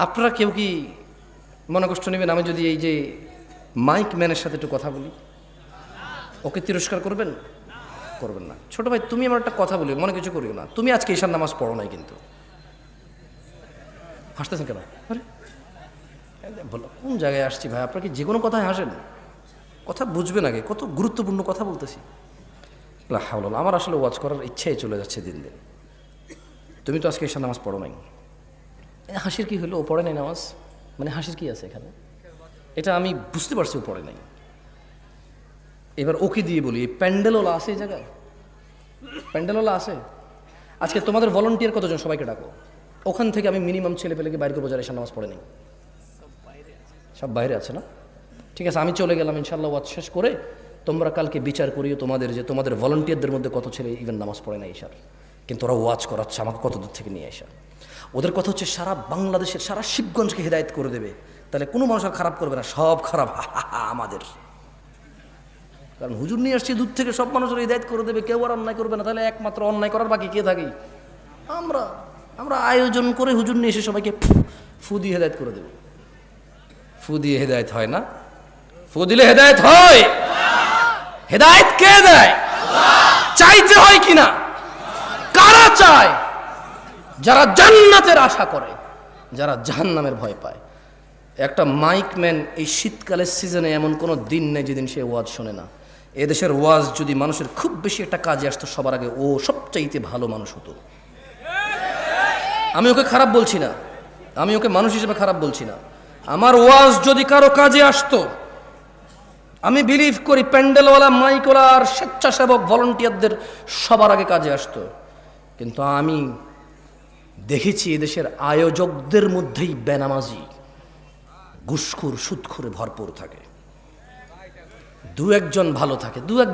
আপনারা কেউ কি মনে কষ্ট নেবেন আমি যদি এই যে মাইক ম্যানের সাথে একটু কথা বলি? ওকে তিরস্কার করবেন? করবেন না। ছোট ভাই, তুমি আমার একটা কথা বলি, মনে কিছু করিও না। তুমি আজকে ঈশার নামাজ পড়ো নাই কিন্তু। হাসতেছেন কেন? আরে বলো, কোন জায়গায় আসছি ভাই? আপনার কি যে কোনো কথায় হাসেন? কথা বুঝবেন আগে, কত গুরুত্বপূর্ণ কথা বলতেছি। আমার আসলে ওয়াজ করার ইচ্ছাই চলে যাচ্ছে দিন দিন। তুমি তো আজকে ঈশার নামাজ পড়ো নাই। হাসির কি হলো? ও পড়ে নাই নামাজ, মানে হাসির কি আছে এখানে? এটা আমি বুঝতে পারছি ও পড়ে নাই। এবার ওকে দিয়ে বলি, প্যান্ডেলওয়ালা আছে এই জায়গায়? প্যান্ডেলওয়ালা আছে? আজকে তোমাদের ভলান্টিয়ার কতজন? সবাইকে ডাকো। ওখান থেকে আমি মিনিমাম ছেলে পেলেকে বাইরে করবো যারা ঈশার নামাজ পড়ে নাই। সব বাইরে আছে না? ঠিক আছে, আমি চলে গেলাম। ইনশাল্লাহ ওয়াজ শেষ করে তোমরা কালকে বিচার করিও তোমাদের, যে তোমাদের ভলান্টিয়ারদের মধ্যে কত ছেলে ইভেন নামাজ পড়ে না ঈশার, কিন্তু ওরা ওয়াজ করাচ্ছে আমাকে কত দূর থেকে নিয়ে আসা। ওদের কথা হচ্ছে সারা বাংলাদেশের, সারা শিবগঞ্জকে হেদায়েত করে দেবে। তাহলে কোনো মানুষ আর খারাপ করবে না, সব খারাপ আমাদের। কারণ হুজুর নিয়ে আসছি দূর থেকে, সব মানুষের হেদায়েত করে দেবে, কেউ আর অন্যায় করবে না। তাহলে একমাত্র অন্যায় করার বাকি কে থাকে? আমরা। আমরা আয়োজন করে হুজুর নিয়ে এসে সবাইকে ফু দিয়ে হেদায়েত করে দেব। ফু দিয়ে হেদায়েত হয় না? ফু দিলে হেদায়েত হয়? হেদায়েত কে দেয়? চাইতে হয় কিনা? কারা চায়? যারা জান্নাতের আশা করে, যারা জাহান্নামের ভয় পায়। একটা মাইক ম্যান এই শীতকালের সিজনে এমন কোনো দিন নেই যেদিন সে ওয়াজ শোনে না। এদেশের ওয়াজ যদি মানুষের খুব বেশি একটা কাজে আসতো, সবার আগে ও সবচাইতে ভালো মানুষ হতো। আমি ওকে খারাপ বলছি না, আমি ওকে মানুষ হিসেবে খারাপ বলছি না। আমার ওয়াজ যদি কারো কাজে আসতো, আমি বিলিভ করি প্যান্ডেলওয়ালা, মাইকওয়ালা আর স্বেচ্ছাসেবক ভলান্টিয়ারদের সবার আগে কাজে আসতো। কিন্তু আমি দেখেছি এদেশের আয়োজকদের মধ্যেই বেনামাজি, ঘুষখোর, সুদখোরে ভরপুর থাকে। দু একজন ভালো থাকে, দু এক